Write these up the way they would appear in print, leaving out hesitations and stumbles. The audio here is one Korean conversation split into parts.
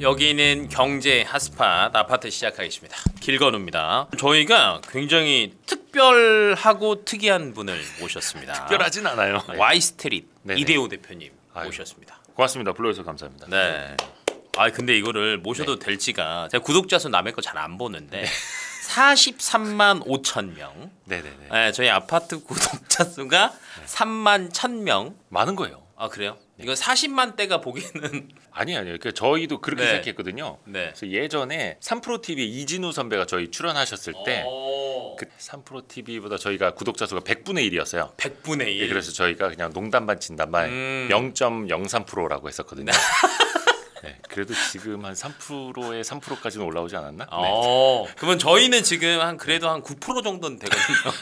여기는 경제 핫스팟 아파트 시작하겠습니다. 길건우입니다. 저희가 굉장히 특별하고 특이한 분을 모셨습니다. 특별하진 않아요. Y스트릿 네네. 이대호 대표님 모셨습니다. 고맙습니다. 불러주셔서 감사합니다. 네. 아 근데 이거를 모셔도 될지가 제가 구독자 수 남의 거 잘 안 보는데 43만 5천 명. 네네네. 네, 저희 아파트 구독자 수가 3만 1,000명. 많은 거예요. 아 그래요? 이거 40만 대가 보기에는 아니요. 그러니까 저희도 그렇게 네. 생각했거든요. 네. 그래서 예전에 3프로 TV 이진우 선배가 저희 출연하셨을 때 그 3프로 TV보다 저희가 구독자 수가 100분의 1이었어요. 100분의 1. 그래서 저희가 그냥 농담 반 진담 반 0.03%라고 했었거든요. 네, 그래도 지금 한 3%에 3%까지는 올라오지 않았나? 네. 그러면 저희는 지금 한 그래도 한 9% 정도는 되거든요.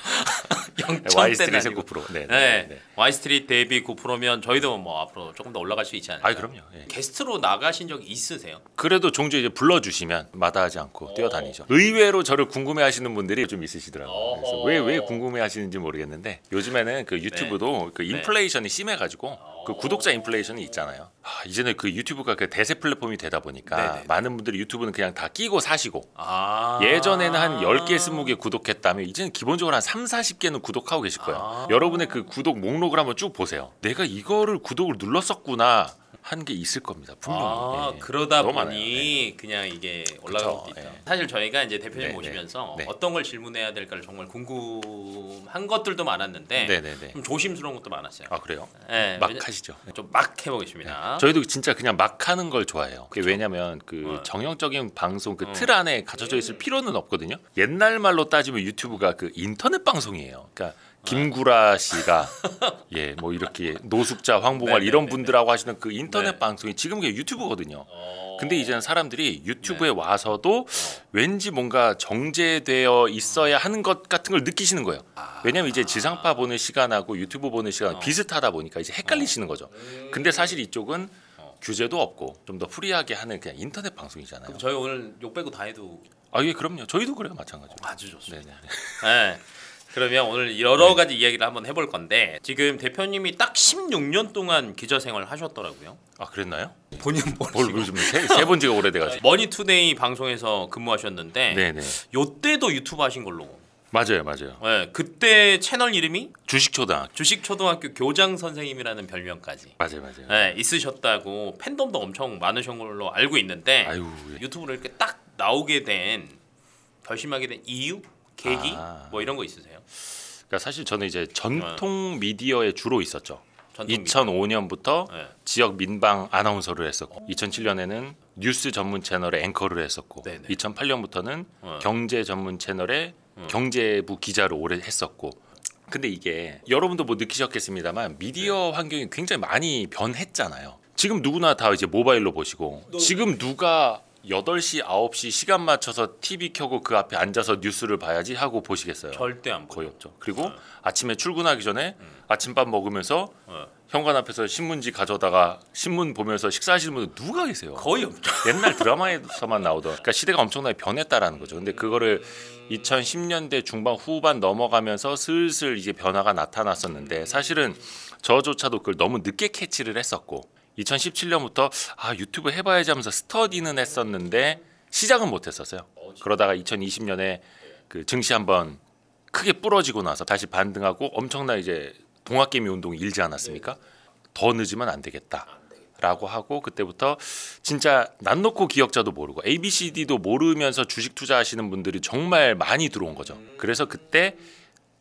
0.대는 Y스트릿의 아니고. 9%. 네. 네. Y스트릿 대비 9%면 저희도 뭐 앞으로 조금 더 올라갈 수 있지 않을까? 아, 그럼요. 예. 게스트로 나가신 적 있으세요? 그래도 종종 이제 불러주시면 마다하지 않고 뛰어다니죠. 의외로 저를 궁금해하시는 분들이 좀 있으시더라고요. 그래서 왜 궁금해하시는지 모르겠는데 요즘에는 그 유튜브도 그 인플레이션이 심해가지고 그 구독자 인플레이션이 있잖아요. 이제는 그 유튜브가 그 대세 플랫폼이 되다 보니까 네네. 많은 분들이 유튜브는 그냥 다 끼고 사시고 아. 예전에는 한 10개, 20개 구독했다면 이제는 기본적으로 한 3, 40개는 구독하고 계실 거예요. 여러분의 그 구독 목록을 한번 쭉 보세요. 내가 이거를 구독을 눌렀었구나 한 게 있을 겁니다. 분명히. 예. 그러다 너무 보니 많아요. 네. 그냥 이게 올라가는 것도 그쵸, 있다. 예. 사실 저희가 이제 대표님 네, 모시면서 네. 어떤 걸 질문해야 될까를 정말 궁금한 것들도 많았는데 네네네. 좀 조심스러운 것도 많았어요. 아, 그래요? 네, 막 하시죠. 네. 좀 막 해보겠습니다. 저희도 진짜 그냥 막 하는 걸 좋아해요. 왜냐면 그 정형적인 방송 그 틀 안에 갇혀져 있을 필요는 없거든요. 옛날 말로 따지면 유튜브가 그 인터넷 방송이에요. 그러니까 김구라 씨가 예, 뭐 이렇게 노숙자 황봉활 이런 분들하고 하시는 그 인터넷 방송이 지금 그게 유튜브거든요. 근데 이제는 사람들이 유튜브에 와서도 왠지 뭔가 정제되어 있어야 하는 것 같은 걸 느끼시는 거예요. 왜냐면 이제 지상파 보는 시간하고 유튜브 보는 시간 비슷하다 보니까 이제 헷갈리시는 거죠. 근데 사실 이쪽은 규제도 없고 좀 더 프리하게 하는 그냥 인터넷 방송이잖아요. 그럼 저희 오늘 욕 빼고 다 해도 예, 그럼요. 저희도 그래요, 마찬가지로. 아주 좋습니다. 네네. 네. 그러면 오늘 여러 가지 이야기를 한번 해볼 건데 지금 대표님이 딱 16년 동안 기자 생활을 하셨더라고요. 아, 그랬나요? 본인 뭘 요즘 세 번째가 오래돼가지고. 머니투데이 방송에서 근무하셨는데 네네. 요때도 유튜브 하신 걸로. 맞아요. 네, 그때 채널 이름이 주식초등학교. 주식초등학교 교장 선생님이라는 별명까지 맞아요. 네, 있으셨다고 팬덤도 엄청 많으신 걸로 알고 있는데 아유. 유튜브로 이렇게 딱 나오게 된 결심하게 된 이유? 계기? 뭐 이런 거 있으세요? 그러니까 사실 저는 이제 전통 미디어에 주로 있었죠. 전통 2005년부터 네. 지역 민방 아나운서를 했었고 2007년에는 뉴스 전문 채널의 앵커를 했었고 네네. 2008년부터는 경제 전문 채널의 경제부 기자를 오래 했었고 근데 이게 여러분도 뭐 느끼셨겠습니다만 미디어 환경이 굉장히 많이 변했잖아요. 지금 누구나 다 이제 모바일로 보시고 지금 누가 8시, 9시 시간 맞춰서 TV 켜고 그 앞에 앉아서 뉴스를 봐야지 하고 보시겠어요? 절대 안 거의 보여요. 없죠. 그리고 아침에 출근하기 전에 아침밥 먹으면서 현관 앞에서 신문지 가져다가 신문 보면서 식사하시는 분들 누가 계세요? 거의 없죠. 옛날 드라마에서만 나오던. 그러니까 시대가 엄청나게 변했다라는 거죠. 근데 그거를 2010년대 중반 후반 넘어가면서 슬슬 이제 변화가 나타났었는데 사실은 저조차도 그걸 너무 늦게 캐치를 했었고 2017년부터 유튜브 해봐야지 하면서 스터디는 했었는데 시작은 못했었어요. 그러다가 2020년에 그 증시 한번 크게 부러지고 나서 다시 반등하고 엄청나 이제 동학개미 운동이 일지 않았습니까? 더 늦으면 안 되겠다라고 하고 그때부터 진짜 난 놓고 기억자도 모르고 ABCD도 모르면서 주식 투자하시는 분들이 정말 많이 들어온 거죠. 그래서 그때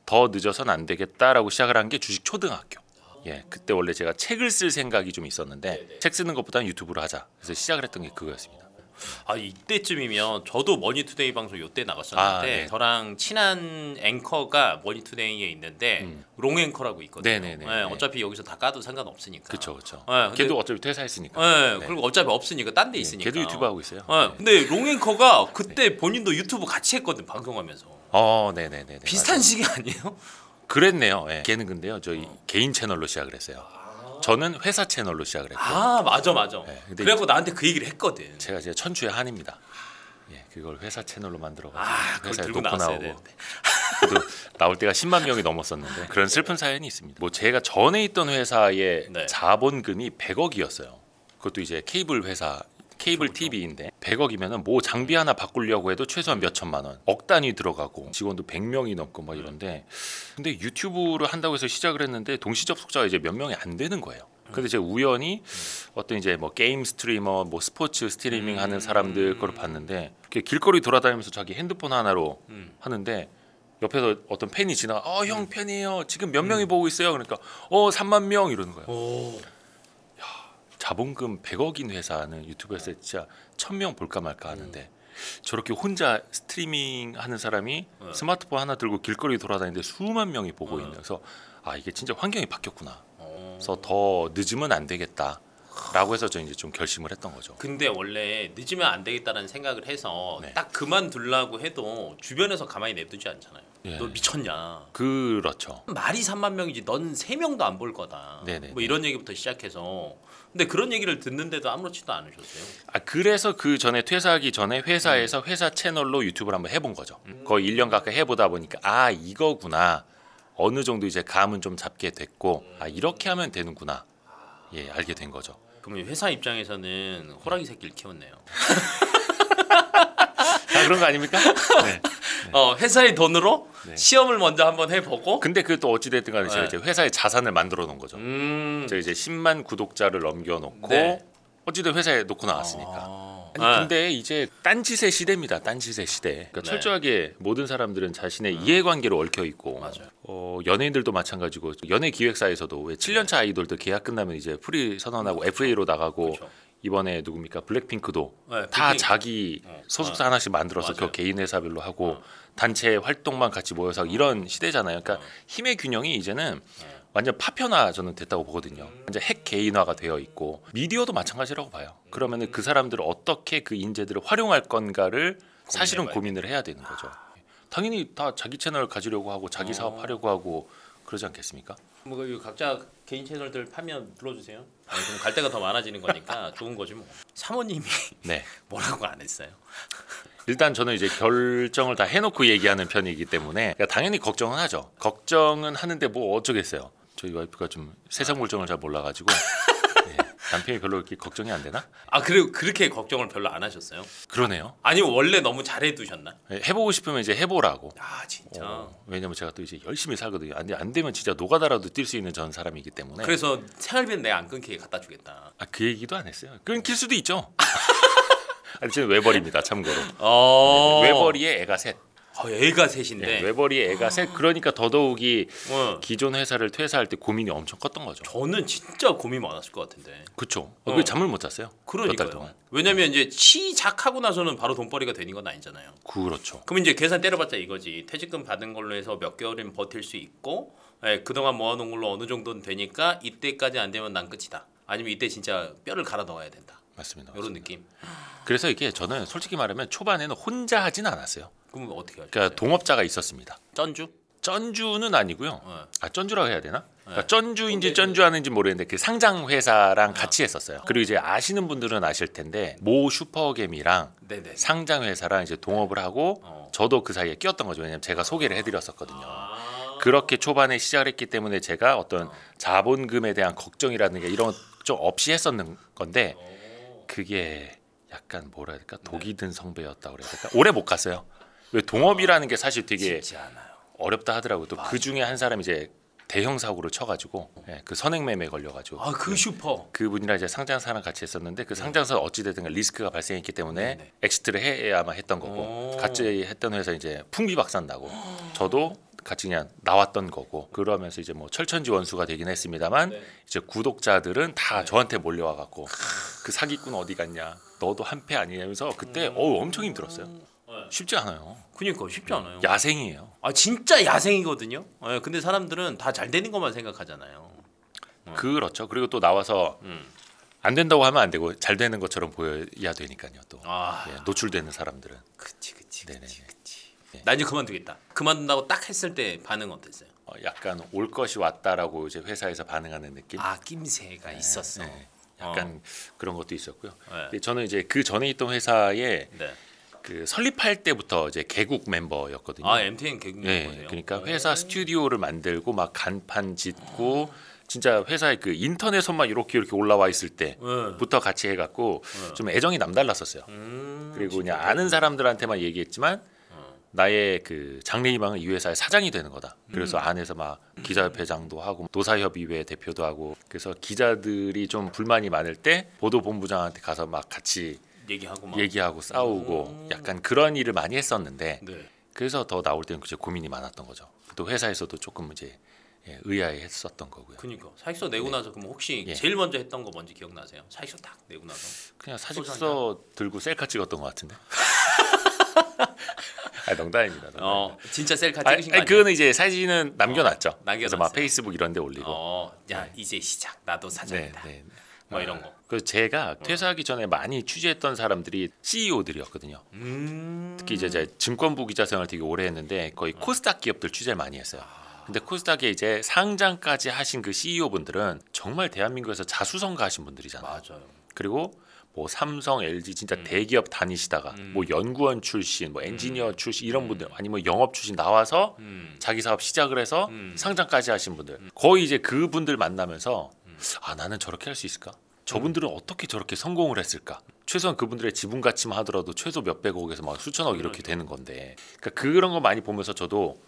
더 늦어서는 안 되겠다라고 시작을 한 게 주식 초등학교. 예, 그때 원래 제가 책을 쓸 생각이 좀 있었는데 책 쓰는 것보다는 유튜브로 하자. 그래서 시작을 했던 게 그거였습니다. 이때쯤이면 저도 머니투데이 방송 요때 나갔었는데 네. 저랑 친한 앵커가 머니투데이에 있는데 롱앵커라고 있거든요. 네네네. 네, 어차피 여기서 다 까도 상관없으니까. 그렇죠. 네, 걔도 어차피 퇴사했으니까. 네, 그리고 어차피 없으니까 딴 데 있으니까. 걔도 유튜브 하고 있어요. 네, 근데 롱앵커가 그때 본인도 유튜브 같이 했거든 방송하면서. 네네네. 비슷한 맞아요. 시기 아니에요? 그랬네요. 예. 걔는 근데요, 저희 개인 채널로 시작을 했어요. 저는 회사 채널로 시작을 했고. 맞아. 네, 근데 그래갖고 나한테 그 얘기를 했거든. 제가 이제 천추의 한입니다. 예, 그걸 회사 채널로 만들어가지고 그걸 회사에 들고 놓고 나왔어야 나오고. 되는데. 그래도 나올 때가 10만 명이 넘었었는데 그런 슬픈 사연이 있습니다. 뭐 제가 전에 있던 회사의 네. 자본금이 100억이었어요. 그것도 이제 케이블 회사 케이블 TV인데 100억이면은 뭐 장비 하나 바꾸려고 해도 최소한 몇 천만 원, 억 단위 들어가고 직원도 100명이 넘고 막 이런데 근데 유튜브를 한다고 해서 시작을 했는데 동시 접속자가 이제 몇 명이 안 되는 거예요. 근데 제가 우연히 어떤 이제 뭐 게임 스트리머, 뭐 스포츠 스트리밍 하는 사람들 거를 봤는데 길거리 돌아다니면서 자기 핸드폰 하나로 하는데 옆에서 어떤 팬이 지나가 형 팬이에요. 지금 몇 명이 보고 있어요. 그러니까 3만 명 이러는 거예요. 야, 자본금 100억인 회사는 유튜브에서 진짜 1000명 볼까 말까 하는데 저렇게 혼자 스트리밍 하는 사람이 스마트폰 하나 들고 길거리 돌아다니는데 수만 명이 보고 있는 그래서 이게 진짜 환경이 바뀌었구나. 그래서 더 늦으면 안 되겠다라고 해서 저 이제 좀 결심을 했던 거죠. 근데 원래 늦으면 안 되겠다라는 생각을 해서 네. 딱 그만두려고 해도 주변에서 가만히 냅두지 않잖아요. 예. 너 미쳤냐? 그렇죠. 말이 3만 명이지 넌 3명도 안 볼 거다. 네네. 뭐 이런 얘기부터 시작해서 근데 그런 얘기를 듣는데도 아무렇지도 않으셨어요. 그래서 그 전에 퇴사하기 전에 회사에서 회사 채널로 유튜브를 한번 해본 거죠. 거의 1년 가까이 해보다 보니까 이거구나. 어느 정도 이제 감은 좀 잡게 됐고 이렇게 하면 되는구나. 예, 알게 된 거죠. 그러면 회사 입장에서는 호랑이 새끼를 키웠네요. 다 그런 거 아닙니까? 네. 회사의 돈으로 네. 시험을 먼저 한번 해보고. 근데 그 또 어찌 됐든 간에 제가 이제 회사의 자산을 만들어 놓은 거죠. 제가 이제 10만 구독자를 넘겨놓고 네. 어찌든 회사에 놓고 나왔으니까. 근데 이제 딴짓의 시대입니다. 딴짓의 시대. 그러니까 네. 철저하게 모든 사람들은 자신의 이해관계로 얽혀 있고, 맞아요. 연예인들도 마찬가지고 연예 기획사에서도 왜 7년차 아이돌들 계약 끝나면 이제 프리 선언하고 FA로 나가고 그렇죠. 이번에 누굽니까 블랙핑크도 네, 다 블랙핑크. 자기 소속사 하나씩 만들어서 맞아요. 그 개인 회사별로 하고 단체 활동만 같이 모여서 이런 시대잖아요. 그러니까 힘의 균형이 이제는 완전 파편화 저는 됐다고 보거든요. 완전 핵 개인화가 되어 있고 미디어도 마찬가지라고 봐요. 그러면은 그 사람들을 어떻게 그 인재들을 활용할 건가를 사실은 고민을 해야 되는 거죠. 당연히 다 자기 채널 가지려고 하고 자기 사업 하려고 하고 그러지 않겠습니까? 뭐 이거 각자 개인 채널들 파면 불러주세요. 그럼 갈 데가 더 많아지는 거니까 좋은 거지 뭐. 사모님이 네. 뭐라고 안 했어요? 일단 저는 이제 결정을 다 해놓고 얘기하는 편이기 때문에 그러니까 당연히 걱정은 하죠. 걱정은 하는데 뭐 어쩌겠어요. 저희 와이프가 좀 세상 물정을 잘 몰라가지고 남편이 별로 이렇게 걱정이 안 되나? 그리고 그렇게 걱정을 별로 안 하셨어요? 그러네요. 아니면 원래 너무 잘해두셨나? 해보고 싶으면 이제 해보라고. 진짜. 왜냐면 제가 또 이제 열심히 살거든요. 안 되면 진짜 노가다라도 뛸 수 있는 전 사람이기 때문에. 그래서 생활비는 내가 안 끊기게 갖다 주겠다. 그 얘기도 안 했어요. 끊길 수도 있죠. 저는 외벌입니다. 참고로. 외벌이의 애가 셋. 애가 셋인데. 외벌이의 애가 셋. 그러니까 더더욱이 기존 회사를 퇴사할 때 고민이 엄청 컸던 거죠. 저는 진짜 고민 많았을 것 같은데. 그렇죠. 그 잠을 못 잤어요. 몇 달 동안. 왜냐면 이제 시작하고 나서는 바로 돈벌이가 되는 건 아니잖아요. 그렇죠. 그럼 이제 계산 때려봤자 이거지. 퇴직금 받은 걸로 해서 몇 개월은 버틸 수 있고, 그동안 모아놓은 걸로 어느 정도는 되니까 이때까지 안 되면 난 끝이다. 아니면 이때 진짜 뼈를 갈아 넣어야 된다. 맞습니다. 이런 느낌. 그래서 이게 저는 솔직히 말하면 초반에는 혼자 하진 않았어요. 그럼 어떻게 하죠? 그러니까 동업자가 있었습니다. 쩐주는 아니고요. 쩐주라고 해야 되나? 그러니까 쩐주인지 쩐주하는지 모르겠는데 그 상장 회사랑 같이 했었어요. 그리고 이제 아시는 분들은 아실 텐데 모 슈퍼겜이랑 상장 회사랑 이제 동업을 하고 저도 그 사이에 끼었던 거죠. 왜냐면 제가 소개를 해드렸었거든요. 그렇게 초반에 시작을 했기 때문에 제가 어떤 자본금에 대한 걱정이라든가 이런 좀 없이 했었는 건데 그게 약간 뭐라 해야 될까? 독이 든 성배였다 그래야 될까? 오래 못 갔어요. 왜 동업이라는 게 사실 되게 어렵다 하더라고요. 또 그 중에 한 사람이 이제 대형 사고를 쳐가지고 그 선행매매에 걸려가지고 그 슈퍼 그분이랑 이제 상장사랑 같이 했었는데 그 상장사 어찌됐든 리스크가 발생했기 때문에 엑시트를 해야만 했던 거고 같이 했던 회사 이제 풍비박산 나고 저도 같이 그냥 나왔던 거고 그러면서 이제 뭐 철천지 원수가 되긴 했습니다만 이제 구독자들은 다 저한테 몰려와 갖고 그 사기꾼 어디 갔냐 너도 한패 아니냐면서 그때 엄청 힘들었어요. 쉽지 않아요. 그러니까 쉽지 않아요. 야생이에요. 진짜 야생이거든요. 근데 사람들은 다 잘 되는 것만 생각하잖아요. 그렇죠. 그리고 또 나와서 안 된다고 하면 안 되고 잘 되는 것처럼 보여야 되니까요. 또 노출되는 사람들은. 그치. 나 이제 그만두겠다. 그만둔다고 딱 했을 때 반응 어땠어요? 약간 올 것이 왔다라고 이제 회사에서 반응하는 느낌. 낌새가 있었어. 약간 그런 것도 있었고요. 근데 저는 이제 그 전에 있던 회사에 그 설립할 때부터 이제 개국 멤버였거든요. MTN 개국 멤버예요. 그러니까 회사 스튜디오를 만들고 막 간판 짓고 진짜 회사에 그 인터넷선만 이렇게 올라와 있을 때부터 같이 해갖고 좀 애정이 남달랐었어요. 그리고 그냥 아는 사람들한테만 얘기했지만 나의 그 장래희망은 이 회사의 사장이 되는 거다. 그래서 안에서 막 기자협회장도 하고 노사협의회 대표도 하고 그래서 기자들이 좀 불만이 많을 때 보도본부장한테 가서 막 같이 얘기하고 싸우고 약간 그런 일을 많이 했었는데 네. 그래서 더 나올 때는 이제 고민이 많았던 거죠. 또 회사에서도 조금 이제 의아해했었던 거고요. 그러니까 사직서 내고 네. 나서 그럼 혹시 예. 제일 먼저 했던 거 뭔지 기억나세요? 사직서 딱 내고 나서 그냥 사직서 들고 셀카 찍었던 것 같은데. 농담입니다. 진짜 셀카 찍으신 거 아니에요? 그거는 이제 사진은 남겨놨죠. 그래서 막 남겨놨어요. 페이스북 이런 데 올리고. 야 이제 시작. 나도 사장이다. 네. 뭐 이런 거. 그 제가 퇴사하기 전에 많이 취재했던 사람들이 CEO들이었거든요. 특히 이제 증권부 기자 생활을 되게 오래 했는데 거의 코스닥 기업들 취재를 많이 했어요. 근데 코스닥에 이제 상장까지 하신 그 CEO 분들은 정말 대한민국에서 자수성가하신 분들이잖아요. 맞아요. 그리고 뭐 삼성, LG 진짜 대기업 다니시다가 뭐 연구원 출신, 뭐 엔지니어 출신 이런 분들 아니면 영업 출신 나와서 자기 사업 시작을 해서 상장까지 하신 분들 거의 이제 그분들 만나면서 나는 저렇게 할 수 있을까? 저분들은 어떻게 저렇게 성공을 했을까? 최소한 그분들의 지분 가치만 하더라도 최소 몇백억에서 막 수천억 이렇게 되는 건데 그러니까 그런 거 많이 보면서 저도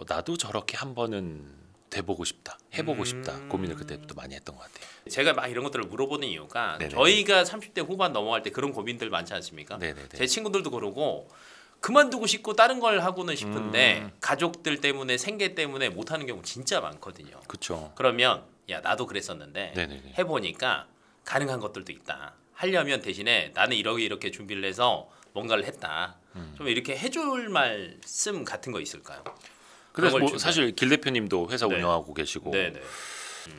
나도 저렇게 한 번은 돼보고 싶다, 해보고 싶다 고민을 그때부터 많이 했던 것 같아요. 제가 막 이런 것들을 물어보는 이유가 네네. 저희가 30대 후반 넘어갈 때 그런 고민들 많지 않습니까? 네네네. 제 친구들도 그러고 그만두고 싶고 다른 걸 하고는 싶은데 가족들 때문에 생계 때문에 못하는 경우 진짜 많거든요. 그렇죠. 그러면 야 나도 그랬었는데 네네네. 해보니까 가능한 것들도 있다. 하려면 대신에 나는 이렇게 준비를 해서 뭔가를 했다. 좀 이렇게 해줄 말씀 같은 거 있을까요? 그래서 뭐 준비해. 사실 길 대표님도 회사 네. 운영하고 계시고 네네.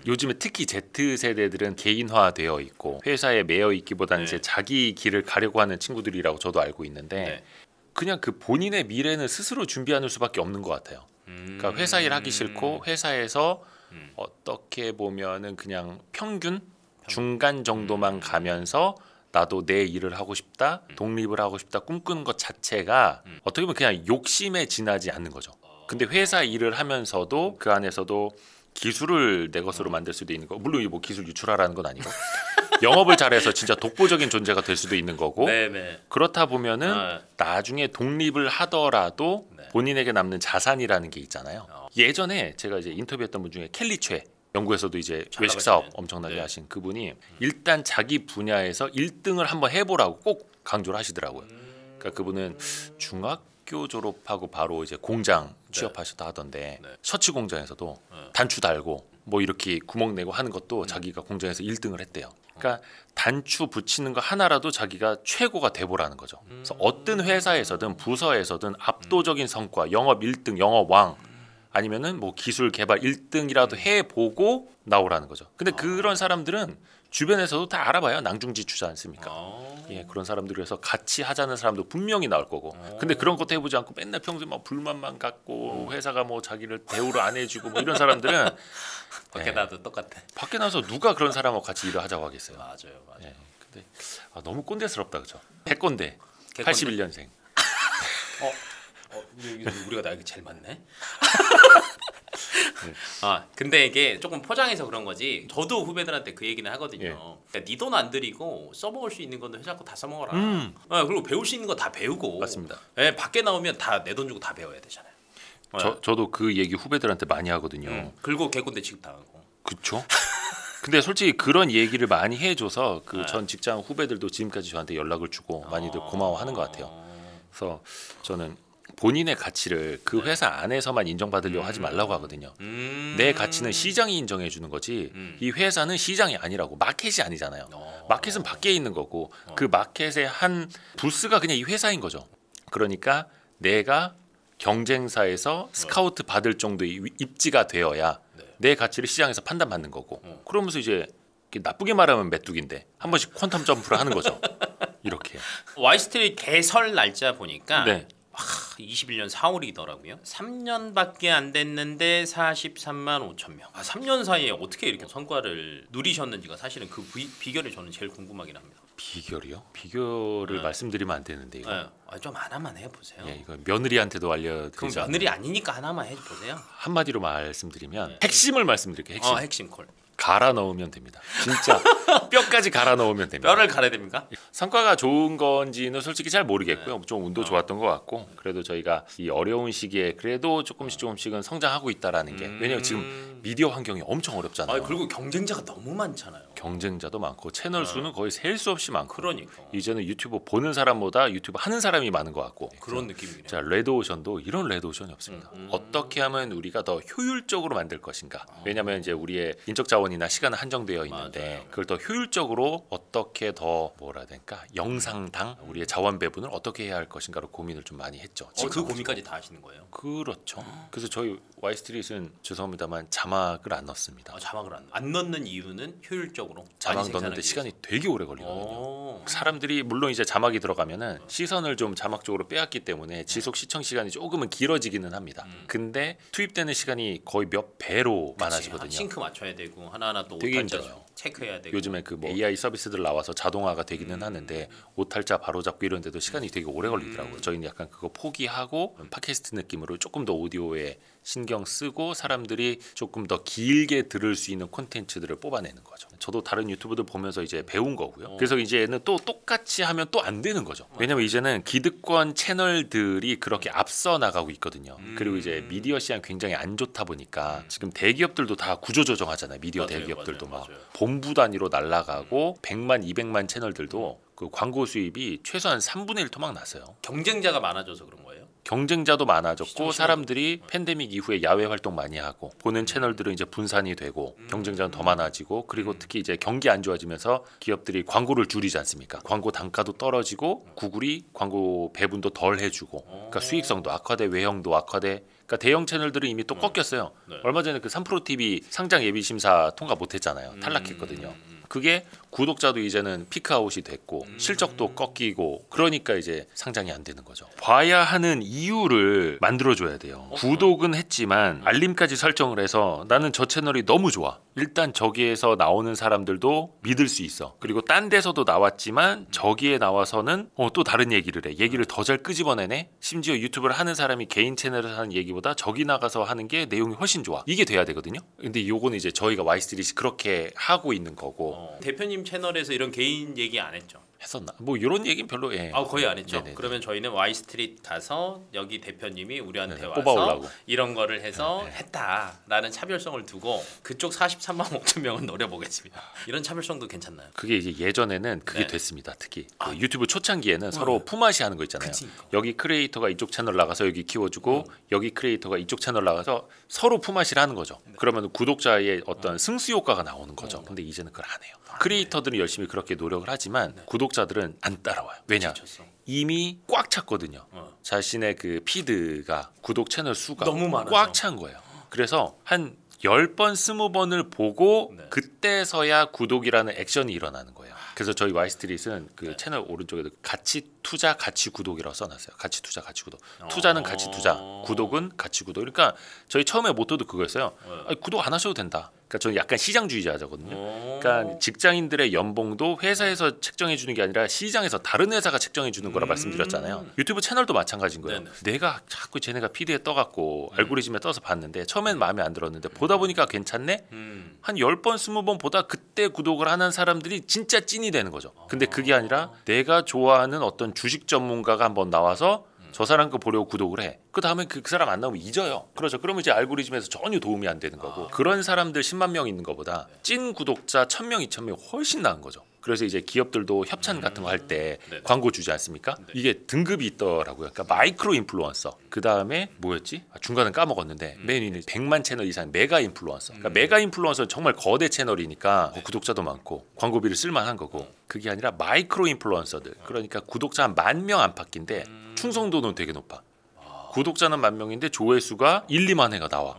요즘에 특히 Z세대들은 개인화되어 있고 회사에 매여 있기보다는 네. 이제 자기 길을 가려고 하는 친구들이라고 저도 알고 있는데 네. 그냥 그 본인의 미래는 스스로 준비하는 수밖에 없는 것 같아요. 그러니까 회사 일 하기 싫고 회사에서 어떻게 보면은 그냥 평균 중간 정도만 가면서 나도 내 일을 하고 싶다, 독립을 하고 싶다 꿈꾸는 것 자체가 어떻게 보면 그냥 욕심에 지나지 않는 거죠. 근데 회사 일을 하면서도 그 안에서도 기술을 내 것으로 만들 수도 있는 거. 물론 뭐 기술 유출하라는 건 아니고 영업을 잘해서 진짜 독보적인 존재가 될 수도 있는 거고. 네네. 그렇다 보면은 나중에 독립을 하더라도 본인에게 남는 자산이라는 게 있잖아요. 예전에 제가 이제 인터뷰했던 분 중에 켈리 최 영국에서도 이제 외식 사업 엄청나게 하신 그분이 일단 자기 분야에서 1등을 한번 해보라고 꼭 강조를 하시더라고요. 그러니까 그분은 중학교 졸업하고 바로 이제 공장 취업하셨다 하던데 셔츠 공장에서도 단추 달고 뭐 이렇게 구멍 내고 하는 것도 자기가 공장에서 1등을 했대요. 그러니까 단추 붙이는 거 하나라도 자기가 최고가 돼보라는 거죠. 그래서 어떤 회사에서든 부서에서든 압도적인 성과, 영업 1등, 영업 왕 아니면은 뭐 기술 개발 1등이라도 해보고 나오라는 거죠. 근데 그런 사람들은 주변에서도 다 알아봐요. 낭중지추지 않습니까? 예, 그런 사람들에서 같이 하자는 사람도 분명히 나올 거고. 근데 그런 것도 해보지 않고 맨날 평소에 막 불만만 갖고 회사가 뭐 자기를 대우를 안 해주고 뭐 이런 사람들은 밖에 나도 똑같아. 밖에 나서 누가 그런 사람하고 같이 일을 하자고 하겠어요. 맞아요. 예, 근데 너무 꼰대스럽다 그죠? 백꼰대. 81년생. 여기서 우리가 나이가 제일 많네. 근데 이게 조금 포장해서 그런 거지. 저도 후배들한테 그 얘기는 하거든요. 그러니까 네 돈 안 들이고 써먹을 수 있는 거는 회사 거 다 써먹어라. 그리고 배울 수 있는 거 다 배우고. 맞습니다. 예, 밖에 나오면 다 내 돈 주고 다 배워야 되잖아요. 저도 그 얘기 후배들한테 많이 하거든요. 그리고 개꼰대 취급당하고. 그렇죠. 근데 솔직히 그런 얘기를 많이 해줘서 그 전 직장 후배들도 지금까지 저한테 연락을 주고 많이들 고마워하는 것 같아요. 그래서 저는 본인의 가치를 그 회사 안에서만 인정받으려고 하지 말라고 하거든요. 내 가치는 시장이 인정해 주는 거지 이 회사는 시장이 아니라고. 마켓이 아니잖아요. 마켓은 밖에 있는 거고 그 마켓의 한 부스가 그냥 이 회사인 거죠. 그러니까 내가 경쟁사에서 스카우트 받을 정도의 입지가 되어야 내 가치를 시장에서 판단받는 거고 그러면서 이제 나쁘게 말하면 메뚜기인데 한 번씩 퀀텀 점프를 하는 거죠. 이렇게. 와이스트리트 개설 날짜 보니까 네. 21년 4월이더라고요. 3년밖에 안 됐는데 43만 5천 명. 3년 사이에 어떻게 이렇게 성과를 누리셨는지가 사실은 그 비결이 저는 제일 궁금하긴 합니다. 비결이요? 비결을 말씀드리면 안 되는데 이거. 좀 하나만 해보세요. 예, 이거 며느리한테도 그럼 알려드리자. 며느리 아니니까 하나만 해보세요. 한마디로 말씀드리면 핵심을 말씀드릴게요. 핵심. 핵심 콜. 갈아 넣으면 됩니다. 진짜 뼈까지 갈아 넣으면 됩니다. 뼈를 갈아야 됩니까? 성과가 좋은 건지는 솔직히 잘 모르겠고요. 좀 운도 좋았던 것 같고 그래도 저희가 이 어려운 시기에 그래도 조금씩은 성장하고 있다라는 게 왜냐면 지금 미디어 환경이 엄청 어렵잖아요. 그리고 경쟁자가 너무 많잖아요. 경쟁자도 많고 채널 수는 거의 셀 수 없이 많고 그러니까 이제는 유튜브 보는 사람보다 유튜브 하는 사람이 많은 것 같고 그런 느낌이네요. 자 레드오션도 이런 레드오션이 없습니다. 어떻게 하면 우리가 더 효율적으로 만들 것인가? 왜냐하면 이제 우리의 인적 자원이나 시간은 한정되어 있는데 맞아요. 그걸 더 효율적으로 어떻게 더 뭐라 해야 될까? 영상당 우리의 자원 배분을 어떻게 해야 할 것인가로 고민을 좀 많이 했죠. 그 고민까지 다 하시는 거예요? 그렇죠. 그래서 저희 와이스트릿은 죄송합니다만 자막을 안 넣습니다. 자막을 안 넣는 이유는 효율적으로 자막 넣는데 시간이 되게 오래 걸리거든요. 사람들이 물론 이제 자막이 들어가면은 시선을 좀 자막 쪽으로 빼앗기 때문에 지속 시청 시간이 조금은 길어지기는 합니다. 근데 투입되는 시간이 거의 몇 배로 많아지거든요. 싱크 맞춰야 되고 하나하나 또 되게 오탈자 힘들어요. 체크해야 되고 요즘에 그 뭐 AI 서비스들 나와서 자동화가 되기는 하는데 오탈자 바로잡고 이런데도 시간이 되게 오래 걸리더라고요. 저희는 약간 그거 포기하고 팟캐스트 느낌으로 조금 더 오디오에 신경 쓰고 사람들이 조금 더 길게 들을 수 있는 콘텐츠들을 뽑아내는 거죠. 저도 다른 유튜브들 보면서 이제 배운 거고요. 그래서 이제는 또 똑같이 하면 또 안 되는 거죠. 왜냐면 이제는 기득권 채널들이 그렇게 앞서 나가고 있거든요. 그리고 이제 미디어 시장 굉장히 안 좋다 보니까 지금 대기업들도 다 구조조정하잖아요. 미디어 맞아요, 대기업들도 맞아요, 막 맞아요. 본부 단위로 날아가고 100만, 200만 채널들도 그 광고 수입이 최소한 3분의 1 토막 났어요. 경쟁자가 많아져서 그런 거예요? 경쟁자도 많아졌고 시청 사람들이 팬데믹 이후에 야외 활동 많이 하고 보는 채널들은 이제 분산이 되고 경쟁자는 더 많아지고 그리고 특히 이제 경기 안 좋아지면서 기업들이 광고를 줄이지 않습니까? 광고 단가도 떨어지고 구글이 광고 배분도 덜 해주고 그러니까 수익성도 악화돼 외형도 악화돼 그러니까 대형 채널들은 이미 또 꺾였어요. 네. 얼마 전에 그 3프로 TV 상장 예비 심사 통과 못했잖아요. 탈락했거든요. 그게 구독자도 이제는 피크아웃이 됐고 실적도 꺾이고 그러니까 이제 상장이 안 되는 거죠. 봐야 하는 이유를 만들어줘야 돼요. 구독은 했지만 알림까지 설정을 해서 나는 저 채널이 너무 좋아. 일단 저기에서 나오는 사람들도 믿을 수 있어. 그리고 딴 데서도 나왔지만 저기에 나와서는 또 다른 얘기를 해. 얘기를 더 잘 끄집어내네. 심지어 유튜브를 하는 사람이 개인 채널에서 하는 얘기보다 저기 나가서 하는 게 내용이 훨씬 좋아. 이게 돼야 되거든요. 근데 요거는 이제 저희가 와이스트릿이 그렇게 하고 있는 거고 대표님 채널에서 이런 개인 얘기 안 했죠? 했었나? 뭐 이런 얘기는 별로 거의 안 했죠. 네네네. 그러면 저희는 와이스트릿 가서 여기 대표님이 우리한테 네네, 와서 뽑아오려고. 이런 거를 해서 했다라는 차별성을 두고 그쪽 43만 5천 명은 노려보겠습니다. 이런 차별성도 괜찮나요? 그게 이제 예전에는 그게 네. 됐습니다. 특히 그 유튜브 초창기에는 서로 품앗이 하는 거 있잖아요. 그치니까. 여기 크리에이터가 이쪽 채널 나가서 여기 키워주고 여기 크리에이터가 이쪽 채널 나가서 서로 품앗이를 하는 거죠. 그러면 구독자의 어떤 승수 효과가 나오는 거죠. 근데 이제는 그걸 안 해요. 크리에이터들은 열심히 그렇게 노력을 하지만 구독자들은 안 따라와요. 왜냐? 지쳤어. 이미 꽉 찼거든요. 자신의 그 피드가 구독 채널 수가 너무 많아서. 꽉 찬 거예요. 그래서 한 10번, 20번을 보고 네. 그때서야 구독이라는 액션이 일어나는 거예요. 그래서 저희 와이스트릿은 그 채널 오른쪽에도 가치 투자, 가치 구독이라고 써놨어요. 가치 투자, 가치 구독. 투자는 가치 투자, 구독은 가치 구독. 그러니까 저희 처음에 모토도 그거였어요. 아니, 구독 안 하셔도 된다. 그러니까 저는 약간 시장주의자거든요. 그러니까 직장인들의 연봉도 회사에서 책정해 주는 게 아니라 시장에서 다른 회사가 책정해 주는 거라 말씀드렸잖아요. 유튜브 채널도 마찬가지인 거예요. 네네. 내가 자꾸 쟤네가 피드에 떠갖고 알고리즘에 떠서 봤는데 처음엔 마음에 안 들었는데 보다 보니까 괜찮네. 한 10번 20번 보다 그때 구독을 하는 사람들이 진짜 찐이 되는 거죠. 근데 그게 아니라 내가 좋아하는 어떤 주식 전문가가 한번 나와서 저 사람 거 보려고 구독을 해. 그 다음에 그 사람 안 나오면 잊어요. 그렇죠. 그러면 이제 알고리즘에서 전혀 도움이 안 되는 거고 그런 사람들 10만 명 있는 것보다 찐 구독자 1000명, 2000명 훨씬 나은 거죠. 그래서 이제 기업들도 협찬 같은 거 할 때 광고 주지 않습니까? 이게 등급이 있더라고요. 그러니까 마이크로 인플루언서. 그 다음에 뭐였지? 중간은 까먹었는데 맨 위는 100만 채널 이상 메가 인플루언서. 그러니까 메가 인플루언서는 정말 거대 채널이니까 구독자도 많고 광고비를 쓸만한 거고 그게 아니라 마이크로 인플루언서들. 그러니까 구독자 한 10,000명 안팎인데 충성도는 되게 높아. 구독자는 10,000명인데 조회수가 1, 2만 회가 나와.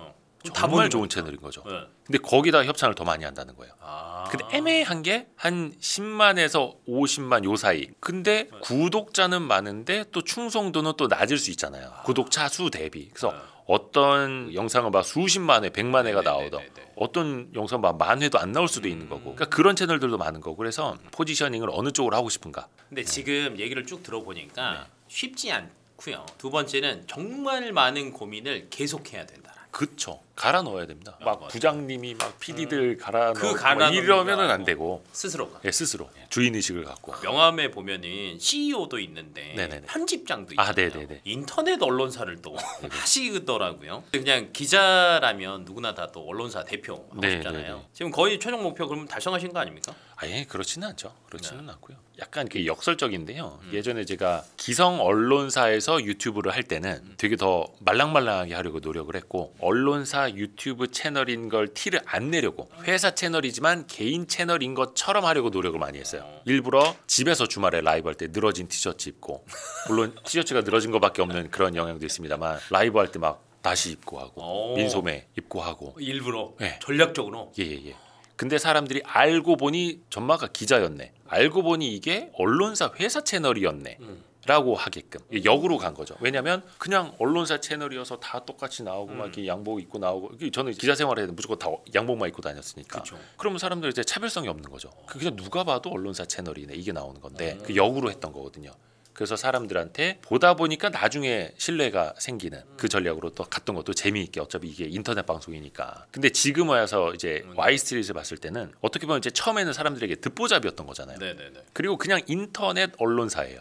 정말 좋은 채널인 거죠. 네. 근데 거기다 협찬을 더 많이 한다는 거예요. 아. 근데 애매한 게 한 10만에서 50만 요 사이. 근데 구독자는 많은데 또 충성도는 또 낮을 수 있잖아요. 구독자 수 대비. 그래서 어떤 영상을 봐 수십만 회, 100만 회가 나오던 어떤 영상 봐 만 회도 안 나올 수도 있는 거고. 그러니까 그런 채널들도 많은 거고. 그래서 포지셔닝을 어느 쪽으로 하고 싶은가. 근데 지금 얘기를 쭉 들어보니까 쉽지 않고요. 두 번째는 정말 많은 고민을 계속해야 된다. 그렇죠. 갈아 넣어야 됩니다. 막 부장님이 막 PD들 갈아 그 넣고 갈아 이러면은 안 되고 스스로가. 예, 스스로 주인 의식을 갖고. 명함에 보면은 CEO도 있는데 네네네. 편집장도 아, 있잖아요. 네네네. 인터넷 언론사를 또 하시더라고요. 그냥 기자라면 누구나 다 또 언론사 대표 하고 네네네. 싶잖아요. 지금 거의 최종 목표 그러면 달성하신 거 아닙니까? 아예 그렇지는 않죠. 그렇지는 않고요. 약간 이게 역설적인데요. 예전에 제가 기성 언론사에서 유튜브를 할 때는 되게 더 말랑말랑하게 하려고 노력을 했고 언론사 유튜브 채널인 걸 티를 안 내려고 회사 채널이지만 개인 채널인 것처럼 하려고 노력을 많이 했어요. 일부러 집에서 주말에 라이브 할 때 늘어진 티셔츠 입고 물론 티셔츠가 늘어진 것밖에 없는 그런 영향도 있습니다만 라이브 할 때 막 나시 입고 하고 민소매 입고 하고 일부러 네. 전략적으로. 예예예. 근데 사람들이 알고 보니 전마가 기자였네. 알고 보니 이게 언론사 회사 채널이었네. 라고 하게끔 역으로 간 거죠. 왜냐하면 그냥 언론사 채널이어서 다 똑같이 나오고 막 이렇게 양복 입고 나오고 저는 기자 생활에 무조건 다 양복만 입고 다녔으니까. 그쵸. 그러면 사람들 이제 차별성이 없는 거죠. 그냥 누가 봐도 언론사 채널이네 이게 나오는 건데 그 역으로 했던 거거든요. 그래서 사람들한테 보다 보니까 나중에 신뢰가 생기는 그 전략으로 또 갔던 것도 재미있게 어차피 이게 인터넷 방송이니까. 근데 지금 와서 이제 Y스트릿을 봤을 때는 어떻게 보면 이제 처음에는 사람들에게 듣보잡이었던 거잖아요. 네네네. 그리고 그냥 인터넷 언론사예요.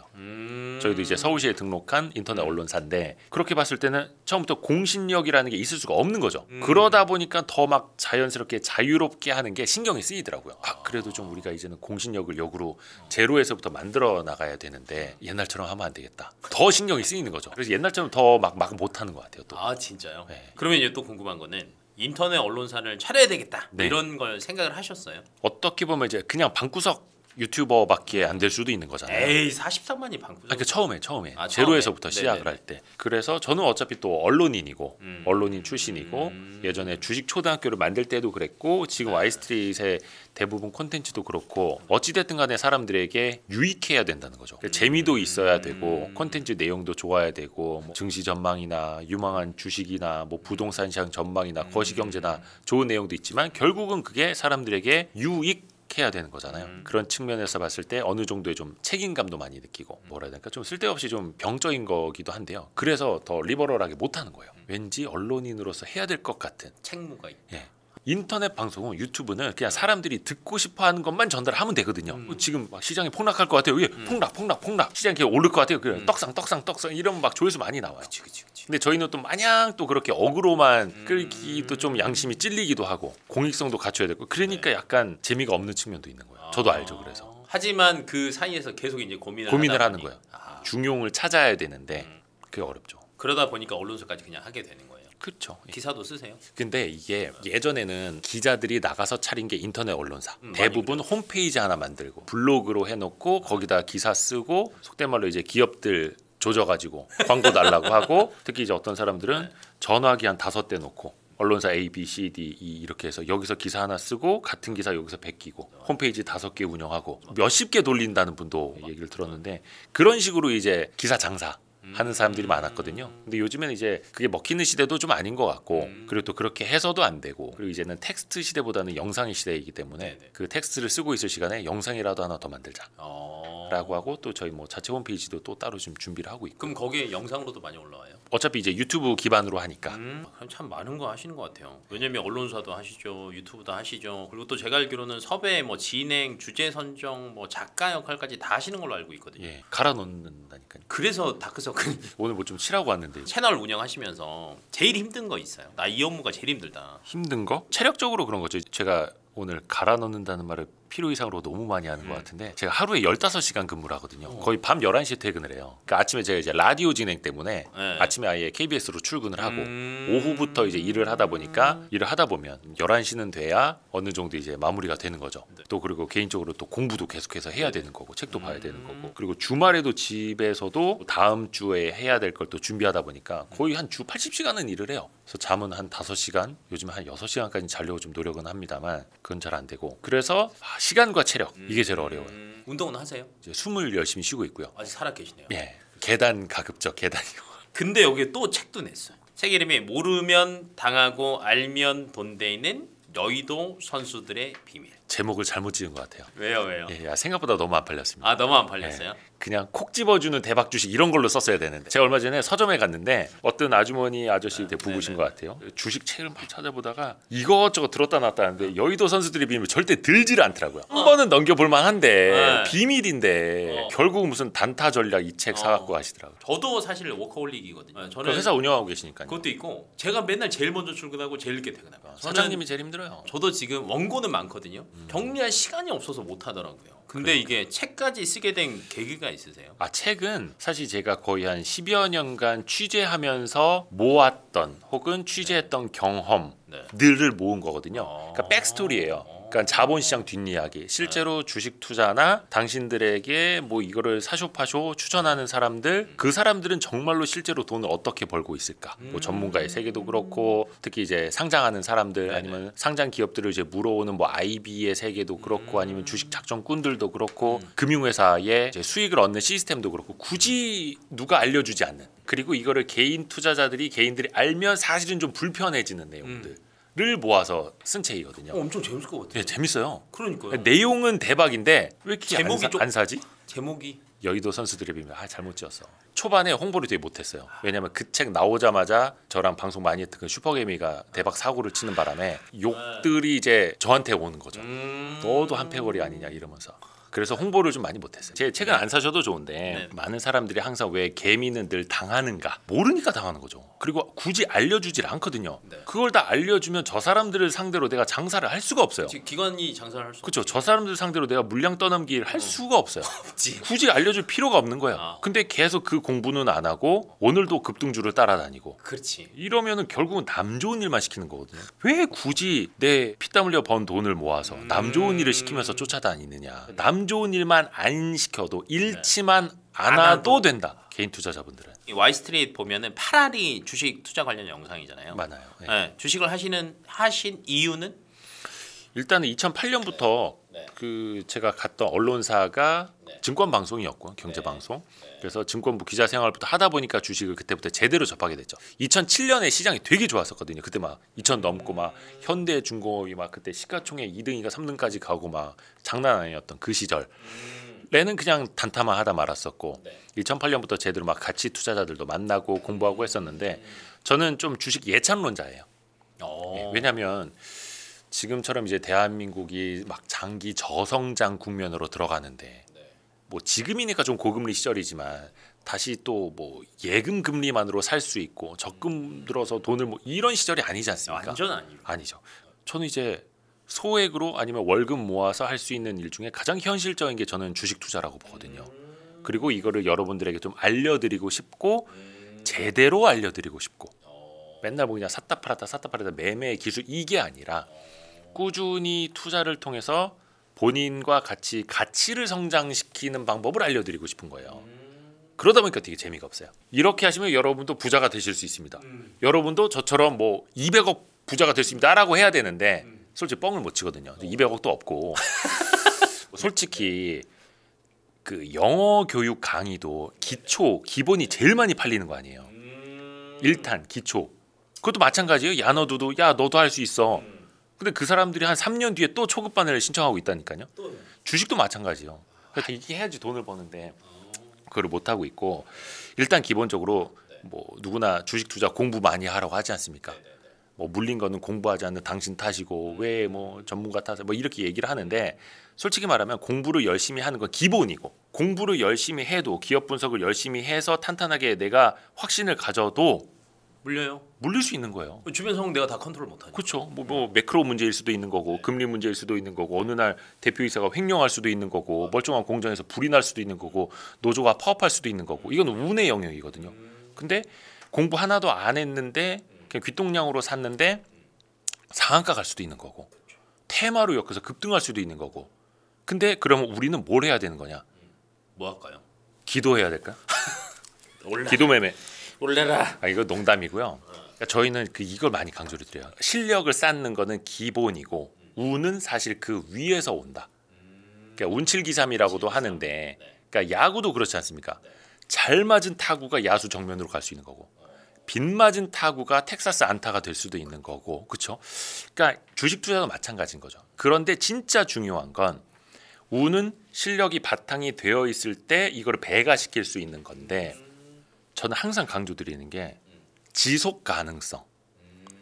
저희도 이제 서울시에 등록한 인터넷 언론사인데 그렇게 봤을 때는 처음부터 공신력이라는 게 있을 수가 없는 거죠. 그러다 보니까 더 막 자연스럽게 자유롭게 하는 게 신경이 쓰이더라고요. 아, 그래도 좀 우리가 이제는 공신력을 역으로 제로에서부터 만들어 나가야 되는데 옛날처럼 하면 안 되겠다. 더 신경이 쓰이는 거죠. 그래서 옛날처럼 더 막 못하는 것 같아요. 또. 아 진짜요? 네. 그러면 이제 또 궁금한 거는 인터넷 언론사를 차려야 되겠다 네. 이런 걸 생각을 하셨어요? 어떻게 보면 이제 그냥 방구석 유튜버밖에 안 될 수도 있는 거잖아요. 에이 43만이 방구석. 그러니까 처음에 아, 제로에서부터 처음에? 시작을 네네네. 할 때. 그래서 저는 어차피 또 언론인이고 언론인 출신이고 예전에 주식 초등학교를 만들 때도 그랬고 지금 Y스트릿의 대부분 콘텐츠도 그렇고 어찌됐든 간에 사람들에게 유익해야 된다는 거죠. 그러니까 재미도 있어야 되고 콘텐츠 내용도 좋아야 되고 뭐 증시 전망이나 유망한 주식이나 뭐 부동산 시장 전망이나 거시경제나 좋은 내용도 있지만 결국은 그게 사람들에게 유익 해야 되는 거잖아요. 그런 측면에서 봤을 때 어느 정도의 좀 책임감도 많이 느끼고 뭐라 해야 될까 좀 쓸데없이 좀 병적인 거기도 한데요. 그래서 더 리버럴하게 못하는 거예요. 왠지 언론인으로서 해야 될 것 같은. 책무가 있. 예. 인터넷 방송은 유튜브는 그냥 사람들이 듣고 싶어하는 것만 전달하면 되거든요. 지금 막 시장이 폭락할 것 같아요. 예, 폭락. 시장이 이렇게 오를 것 같아요. 그냥 떡상 이러면 막 조회수 많이 나와요. 그치. 근데 저희는 또 마냥 또 그렇게 어그로만 끌기도 좀 양심이 찔리기도 하고 공익성도 갖춰야 되고 그러니까 약간 재미가 없는 측면도 있는 거예요. 저도 알죠. 그래서 하지만 그 사이에서 계속 이제 고민을 고민을 하다 하는 보니- 거예요. 아, 중용을 찾아야 되는데 그게 어렵죠. 그러다 보니까 언론사까지 그냥 하게 되는 거예요. 그렇죠. 기사도 쓰세요? 근데 이게 예전에는 기자들이 나가서 차린 게 인터넷 언론사 대부분 홈페이지 하나 만들고 블로그로 해놓고 거기다 기사 쓰고 속된 말로 이제 기업들 조져가지고 광고 달라고 하고 특히 이제 어떤 사람들은 전화기 한 5대 놓고 언론사 A, B, C, D, E 이렇게 해서 여기서 기사 하나 쓰고 같은 기사 여기서 베끼고 홈페이지 5개 운영하고 몇십 개 돌린다는 분도 얘기를 들었는데 그런 식으로 이제 기사 장사 하는 사람들이 많았거든요. 근데 요즘에는 이제 그게 먹히는 시대도 좀 아닌 것 같고 그리고 또 그렇게 해서도 안 되고 그리고 이제는 텍스트 시대보다는 영상의 시대이기 때문에 네네. 그 텍스트를 쓰고 있을 시간에 영상이라도 하나 더 만들자 라고 하고 또 저희 뭐 자체 홈페이지도 또 따로 좀 준비를 하고 있고 그럼 거기에 영상으로도 많이 올라와요? 어차피 이제 유튜브 기반으로 하니까 그럼 참 많은 거 하시는 것 같아요. 왜냐면 언론사도 하시죠, 유튜브도 하시죠. 그리고 또 제가 알기로는 섭외, 뭐 진행, 주제 선정, 뭐 작가 역할까지 다 하시는 걸로 알고 있거든요. 예 갈아 넣는다니까요. 그래서 다크서클 오늘 뭐 좀 칠하고 왔는데 채널 운영하시면서 제일 힘든 거 있어요? 나 이 업무가 제일 힘들다. 힘든 거? 체력적으로 그런 거죠. 제가 오늘 갈아 넣는다는 말을 필요 이상으로 너무 많이 하는 것 같은데 제가 하루에 15시간 근무를 하거든요. 거의 밤 11시에 퇴근을 해요. 그러니까 아침에 제가 이제 라디오 진행 때문에 네. 아침에 아예 KBS로 출근을 하고 오후부터 이제 일을 하다 보니까 일을 하다 보면 11시는 돼야 어느 정도 이제 마무리가 되는 거죠. 또 그리고 개인적으로 또 공부도 계속해서 해야 되는 거고 책도 봐야 되는 거고 그리고 주말에도 집에서도 다음 주에 해야 될 걸 또 준비하다 보니까 거의 한 주 80시간은 일을 해요. 그래서 잠은 한 5시간, 요즘 한 6시간까지 자려고 좀 노력은 합니다만 그건 잘 안 되고 그래서 시간과 체력 이게 제일 어려워요. 운동은 하세요? 이제 숨을 열심히 쉬고 있고요. 아직 살아 계시네요. 예, 계단 가급적 계단이요. 근데 여기 또 책도 냈어요. 책 이름이 모르면 당하고 알면 돈 되는 여의도 선수들의 비밀. 제목을 잘못 지은 것 같아요. 왜요? 예, 야, 생각보다 너무 안 팔렸습니다. 아 너무 안 팔렸어요? 그냥 콕 집어주는 대박 주식 이런 걸로 썼어야 되는데 제가 얼마 전에 서점에 갔는데 어떤 아주머니 아저씨 부부신 것 같아요. 주식 책을 막 찾아보다가 이것저것 들었다 놨다 하는데 여의도 선수들의 비밀 절대 들지를 않더라고요. 한 번은 넘겨볼 만한데 비밀인데 결국 무슨 단타 전략 이 책 사갖고 가시더라고요. 저도 사실 워커홀릭이거든요. 저는 회사 운영하고 계시니까요. 그것도 있고 제가 맨날 제일 먼저 출근하고 제일 늦게 퇴근합니다. 사장님이 제일 힘들어요. 저도 지금 원고는 많거든요. 정리할 시간이 없어서 못 하더라고요. 근데 이게 책까지 쓰게 된 계기가 있으세요? 책은 사실 제가 거의 한 10여 년간 취재하면서 모았던 혹은 취재했던 경험들을 모은 거거든요. 그러니까 백스토리예요. 그러니까 자본시장 뒷이야기. 실제로 주식 투자나 당신들에게 뭐 이거를 사쇼파쇼 추천하는 사람들, 그 사람들은 정말로 실제로 돈을 어떻게 벌고 있을까? 뭐 전문가의 세계도 그렇고, 특히 이제 상장하는 사람들 아니면 상장 기업들을 이제 물어오는 뭐 IB의 세계도 그렇고, 아니면 주식 작전꾼들도 그렇고, 금융회사의 이제 수익을 얻는 시스템도 그렇고, 굳이 누가 알려주지 않는. 그리고 이거를 개인들이 알면 사실은 좀 불편해지는 내용들. 를 모아서 쓴 책이거든요. 엄청 재밌을 것 같아요. 네, 재밌어요. 그러니까요. 내용은 대박인데 왜 이렇게 제목이 안 사지? 제목이 여의도 선수들의 비밀. 잘못 지었어. 초반에 홍보를 되게 못했어요. 왜냐면 그 책 나오자마자 저랑 방송 많이 했던 그 슈퍼개미가 대박 사고를 치는 바람에 욕들이 이제 저한테 오는 거죠. 너도 한 패거리 아니냐 이러면서. 그래서 홍보를 좀 많이 못했어요. 제 책은 안 사셔도 좋은데 많은 사람들이 항상 왜 개미는 늘 당하는가 모르니까 당하는 거죠. 그리고 굳이 알려주질 않거든요. 그걸 다 알려주면 저 사람들을 상대로 내가 장사를 할 수가 없어요. 기관이 장사를 할 수 그렇죠. 저 사람들 상대로 내가 물량 떠넘기를 할 수가 없어요. 없지. 굳이 알려줄 필요가 없는 거야. 근데 계속 그 공부는 안 하고 오늘도 급등주를 따라다니고. 그렇지. 이러면은 결국은 남 좋은 일만 시키는 거거든요. 왜 굳이 내 피땀 흘려 번 돈을 모아서 남 좋은 일을 시키면서 쫓아다니느냐. 남 좋은 일만 안 시켜도 잃지만 않아도 된다. 개인 투자자분들은. 이 와이스트리트 보면은 파라리 주식 투자 관련 영상이잖아요. 많아요. 네. 네, 주식을 하신 이유는 일단은 2008년부터 그 제가 갔던 언론사가 증권 방송이었고 경제 방송. 그래서 증권부 기자 생활부터 하다 보니까 주식을 그때부터 제대로 접하게 됐죠. 2007년에 시장이 되게 좋았었거든요. 그때 막 2천 넘고 막 현대중공업이 막 그때 시가총액 2등인가 3등까지 가고 막 장난 아니었던 그 시절. 레는 그냥 단타만 하다 말았었고 2008년부터 제대로 막 가치 투자자들도 만나고 공부하고 했었는데 저는 좀 주식 예찬론자예요. 왜냐하면 지금처럼 이제 대한민국이 막 장기 저성장 국면으로 들어가는데 뭐 지금이니까 좀 고금리 시절이지만 다시 또 뭐 예금 금리만으로 살 수 있고 적금 들어서 돈을 뭐 이런 시절이 아니지 않습니까? 완전 아니죠. 저는 이제 소액으로 아니면 월급 모아서 할 수 있는 일 중에 가장 현실적인 게 저는 주식 투자라고 보거든요. 그리고 이거를 여러분들에게 좀 알려드리고 싶고 제대로 알려드리고 싶고 맨날 뭐 그냥 샀다 팔았다 매매의 기술 이게 아니라 꾸준히 투자를 통해서 본인과 같이 가치를 성장시키는 방법을 알려드리고 싶은 거예요. 그러다 보니까 되게 재미가 없어요. 이렇게 하시면 여러분도 부자가 되실 수 있습니다. 여러분도 저처럼 뭐 200억 부자가 될 수 있다라고 해야 되는데 솔직히 뻥을 못 치거든요. 200억도 없고 솔직히 그 영어 교육 강의도 기본이 제일 많이 팔리는 거 아니에요. 1탄 기초 그것도 마찬가지예요. 야 너도 할 수 있어. 근데 그 사람들이 한 3년 뒤에 또 초급반을 신청하고 있다니까요. 주식도 마찬가지예요. 그러니까 이게 해야지 돈을 버는데 그걸 못 하고 있고 일단 기본적으로 뭐 누구나 주식 투자 공부 많이 하라고 하지 않습니까? 뭐 물린 거는 공부하지 않는 당신 탓이고 왜 뭐 전문가 탓을 뭐 이렇게 얘기를 하는데 솔직히 말하면 공부를 열심히 하는 건 기본이고 공부를 열심히 해도 기업 분석을 열심히 해서 탄탄하게 내가 확신을 가져도 물릴 수 있는 거예요. 주변 상황 내가 다 컨트롤 못하죠. 그렇죠. 뭐 매크로 문제일 수도 있는 거고 금리 문제일 수도 있는 거고 어느 날 대표이사가 횡령할 수도 있는 거고 멀쩡한 공장에서 불이 날 수도 있는 거고 노조가 파업할 수도 있는 거고 이건 운의 영역이거든요. 근데 공부 하나도 안 했는데 그냥 귓동량으로 샀는데 상한가 갈 수도 있는 거고 테마로 엮여서 급등할 수도 있는 거고 근데 그러면 우리는 뭘 해야 되는 거냐? 뭐 할까요? 기도해야 될까? 기도매매. 올래라. 이거 농담이고요. 그러니까 저희는 이걸 많이 강조를 드려요. 실력을 쌓는 거는 기본이고 운은 사실 그 위에서 온다. 그러니까 운칠기삼이라고도 하는데 그러니까 야구도 그렇지 않습니까? 잘 맞은 타구가 야수 정면으로 갈 수 있는 거고 빗맞은 타구가 텍사스 안타가 될 수도 있는 거고, 그렇죠? 그러니까 주식 투자도 마찬가지인 거죠. 그런데 진짜 중요한 건 운은 실력이 바탕이 되어 있을 때 이걸 배가시킬 수 있는 건데, 저는 항상 강조드리는 게 지속 가능성,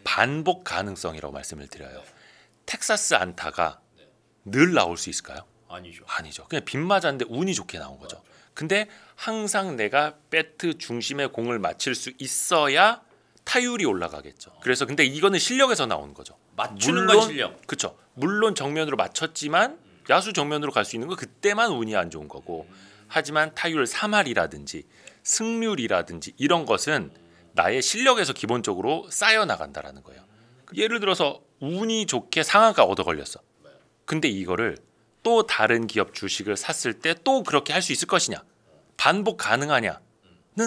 반복 가능성이라고 말씀을 드려요. 텍사스 안타가 늘 나올 수 있을까요? 아니죠. 아니죠. 그냥 빗 맞았는데 운이 좋게 나온 거죠. 근데 항상 내가 배트 중심에 공을 맞힐 수 있어야 타율이 올라가겠죠. 그래서 근데 이거는 실력에서 나오는 거죠. 맞추는 건 실력. 그렇죠. 물론 정면으로 맞췄지만 야수 정면으로 갈 수 있는 거 그때만 운이 안 좋은 거고. 하지만 타율 3할이라든지 승률이라든지 이런 것은 나의 실력에서 기본적으로 쌓여 나간다라는 거예요. 예를 들어서 운이 좋게 상한가 얻어 걸렸어. 근데 이거를 또 다른 기업 주식을 샀을 때 또 그렇게 할 수 있을 것이냐? 반복 가능하냐는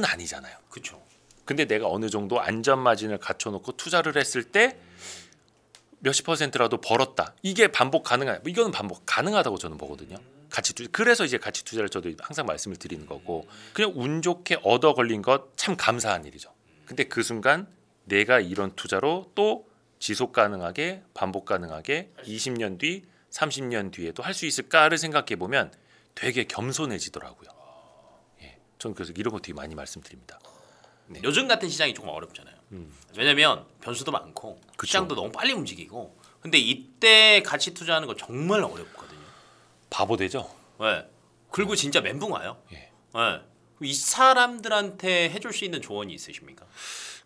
아니잖아요. 그렇죠. 근데 내가 어느 정도 안전 마진을 갖춰놓고 투자를 했을 때 몇십 %라도 벌었다. 이게 반복 가능하냐? 이거는 반복 가능하다고 저는 보거든요. 가치 투자. 그래서 이제 가치 투자를 저도 항상 말씀을 드리는 거고, 그냥 운 좋게 얻어 걸린 것 참 감사한 일이죠. 근데 그 순간 내가 이런 투자로 또 지속 가능하게 반복 가능하게 20년 뒤 30년 뒤에도 할 수 있을까를 생각해 보면 되게 겸손해지더라고요. 예, 저는 그래서 이런 거 되게 많이 말씀드립니다. 네. 요즘 같은 시장이 조금 어렵잖아요. 왜냐면 변수도 많고 그쵸. 시장도 너무 빨리 움직이고. 근데 이때 가치 투자하는 거 정말 어렵거든요. 바보 되죠? 네. 그리고 진짜 멘붕 와요. 예. 네. 이 사람들한테 해줄 수 있는 조언이 있으십니까?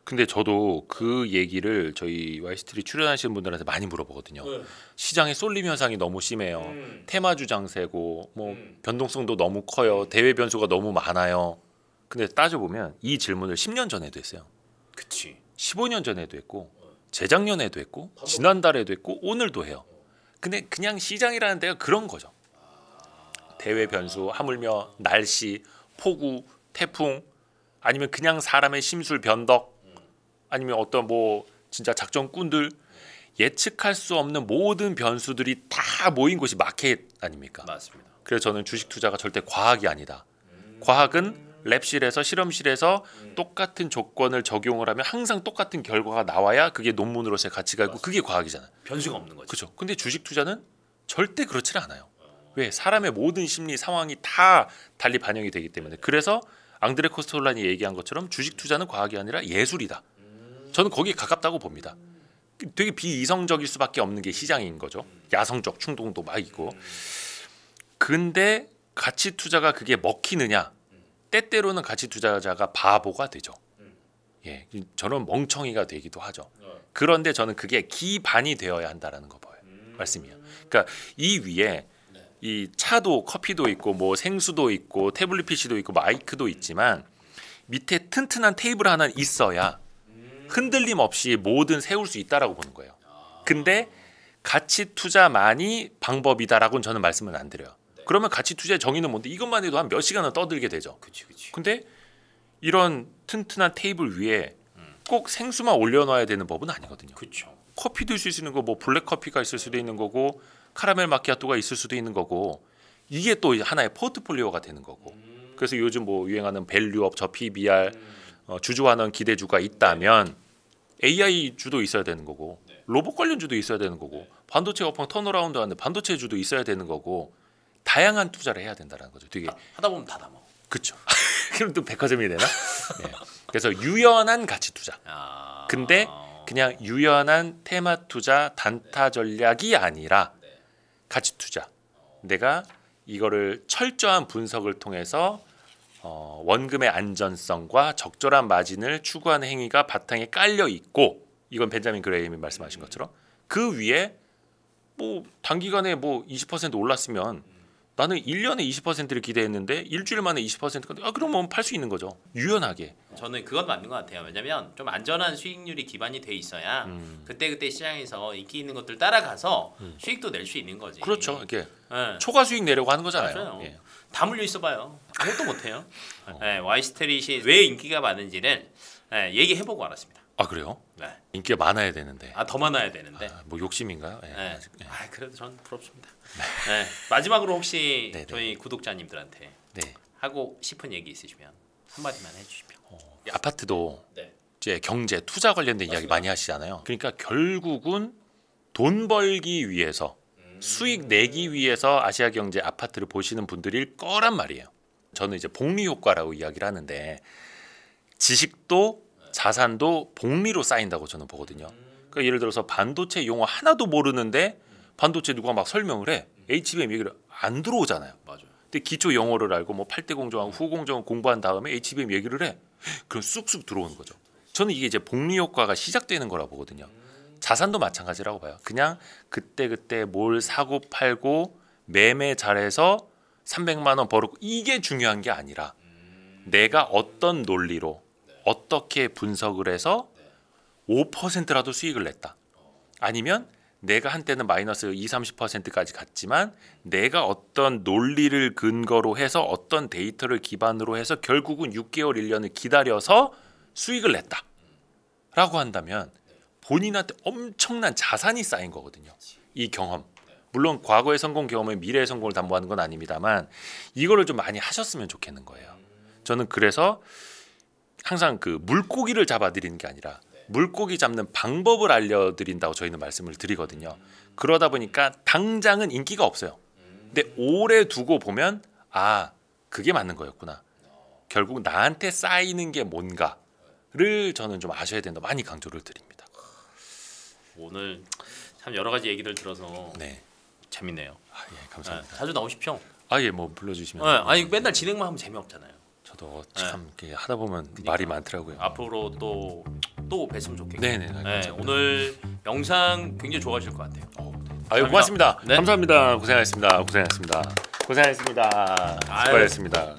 근데 저도 그 얘기를 저희 와이스트리 출연하시는 분들한테 많이 물어보거든요. 시장의 쏠림 현상이 너무 심해요. 테마주 장세고 뭐 변동성도 너무 커요. 대외 변수가 너무 많아요. 근데 따져보면 이 질문을 10년 전에도 했어요. 그치. 15년 전에도 했고 재작년에도 했고 지난달에도 했고 오늘도 해요. 근데 그냥 시장이라는 데가 그런 거죠. 대외 변수, 하물며 날씨, 폭우, 태풍, 아니면 그냥 사람의 심술 변덕, 아니면 어떤 뭐 진짜 작전꾼들, 예측할 수 없는 모든 변수들이 다 모인 곳이 마켓 아닙니까? 맞습니다. 그래서 저는 주식 투자가 절대 과학이 아니다. 과학은 랩실에서 실험실에서 똑같은 조건을 적용을 하면 항상 똑같은 결과가 나와야 그게 논문으로서의 가치가 있고 그게 과학이잖아요. 변수가 없는 거죠. 그렇죠. 근데 주식 투자는 절대 그렇지 않아요. 왜? 사람의 모든 심리 상황이 다 달리 반영이 되기 때문에. 그래서 앙드레 코스톨란이 얘기한 것처럼 주식 투자는 과학이 아니라 예술이다. 저는 거기에 가깝다고 봅니다. 되게 비이성적일 수밖에 없는 게 시장인 거죠. 야성적 충동도 막 있고. 근데 가치 투자가 그게 먹히느냐? 때때로는 가치 투자자가 바보가 되죠. 예, 저는 멍청이가 되기도 하죠. 그런데 저는 그게 기반이 되어야 한다라는 거 봐요. 말씀이에요. 그러니까 이 위에 이 차도 커피도 있고 뭐 생수도 있고 태블릿 PC도 있고 마이크도 있지만 밑에 튼튼한 테이블 하나 있어야 흔들림 없이 뭐든 세울 수 있다라고 보는 거예요. 근데 가치 투자만이 방법이다라고는 저는 말씀은 안 드려요. 그러면 가치 투자의 정의는 뭔데? 이것만 해도 한 몇 시간은 떠들게 되죠. 그치. 근데 이런 튼튼한 테이블 위에 꼭 생수만 올려놔야 되는 법은 아니거든요. 그렇죠. 커피도 있을 수 있는 거, 뭐 블랙 커피가 있을 수도 있는 거고 카라멜 마키아토가 있을 수도 있는 거고 이게 또 하나의 포트폴리오가 되는 거고. 그래서 요즘 뭐 유행하는 밸류업, 저 PBR, 주주환원 기대주가 있다면 AI 주도 있어야 되는 거고 로봇 관련주도 있어야 되는 거고 반도체 업황 턴어라운드 하는데 반도체 주도 있어야 되는 거고 다양한 투자를 해야 된다는 거죠. 되게 하다 보면 다 담아. 그렇죠. 그럼 또 백화점이 되나? 네. 그래서 유연한 가치 투자. 근데 그냥 유연한 테마 투자 단타 전략이 아니라 가치 투자. 내가 이거를 철저한 분석을 통해서 원금의 안전성과 적절한 마진을 추구하는 행위가 바탕에 깔려 있고, 이건 벤자민 그레임이 말씀하신 것처럼 그 위에 뭐 단기간에 뭐 20% 올랐으면 나는 1년에 20%를 기대했는데 일주일 만에 20%가 그러면 팔 수 있는 거죠. 유연하게. 저는 그건 맞는 것 같아요. 왜냐면 좀 안전한 수익률이 기반이 돼 있어야 그때 시장에서 인기 있는 것들 따라가서 수익도 낼 수 있는 거지. 그렇죠. 이렇게 네. 초과 수익 내려고 하는 거잖아요. 맞아요. 예. 다 물려 있어봐요. 아무것도 못해요. 네, 와이스트릿이 왜 인기가 많은지를 얘기해보고 알았습니다. 아 그래요? 네. 인기가 많아야 되는데. 더 많아야 되는데. 뭐 욕심인가요? 예. 네. 예. 그래도 전 부럽습니다. 네. 마지막으로 혹시 네네. 저희 구독자님들한테 네. 하고 싶은 얘기 있으시면 한마디만 해주시면. 아파트도 네. 이제 경제, 투자 관련된 이야기 많이 하시잖아요. 그러니까 결국은 돈 벌기 위해서 수익 내기 위해서 아시아 경제 아파트를 보시는 분들일 거란 말이에요. 저는 이제 복리 효과라고 이야기를 하는데 지식도 자산도 복리로 쌓인다고 저는 보거든요. 그러니까 예를 들어서 반도체 용어 하나도 모르는데 반도체 누가 막 설명을 해. HBM 얘기를 안 들어오잖아요. 맞아요. 근데 기초 영어를 알고 뭐 8대 공정하고 후공정 공부한 다음에 HBM 얘기를 해. 그럼 쑥쑥 들어오는 거죠. 저는 이게 이제 복리 효과가 시작되는 거라 보거든요. 자산도 마찬가지라고 봐요. 그냥 그때 뭘 사고 팔고 매매 잘해서 300만 원 벌었고 이게 중요한 게 아니라 내가 어떤 논리로 어떻게 분석을 해서 5%라도 수익을 냈다. 아니면 내가 한때는 마이너스 20-30%까지 갔지만 내가 어떤 논리를 근거로 해서 어떤 데이터를 기반으로 해서 결국은 6개월, 1년을 기다려서 수익을 냈다. 라고 한다면 본인한테 엄청난 자산이 쌓인 거거든요. 이 경험. 물론 과거의 성공 경험은 미래의 성공을 담보하는 건 아닙니다만 이거를 좀 많이 하셨으면 좋겠는 거예요. 저는 그래서 항상 그 물고기를 잡아드리는 게 아니라 물고기 잡는 방법을 알려드린다고 저희는 말씀을 드리거든요. 그러다 보니까 당장은 인기가 없어요. 근데 오래 두고 보면 아 그게 맞는 거였구나. 결국 나한테 쌓이는 게 뭔가를 저는 좀 아셔야 된다. 많이 강조를 드립니다. 오늘 참 여러 가지 얘기들 들어서 네. 재밌네요. 예, 감사합니다. 자주 나오십시오. 예, 뭐 불러주시면. 아니 맨날 진행만 하면 재미없잖아요. 저도 참 이렇게 하다 보면 말이 많더라고요. 앞으로 또 뵀으면 좋겠고. 네네. 오늘 영상 굉장히 좋아하실 것 같아요. 아유 고맙습니다. 네. 감사합니다. 고생하셨습니다. 수고하셨습니다. 아유. 수고하셨습니다.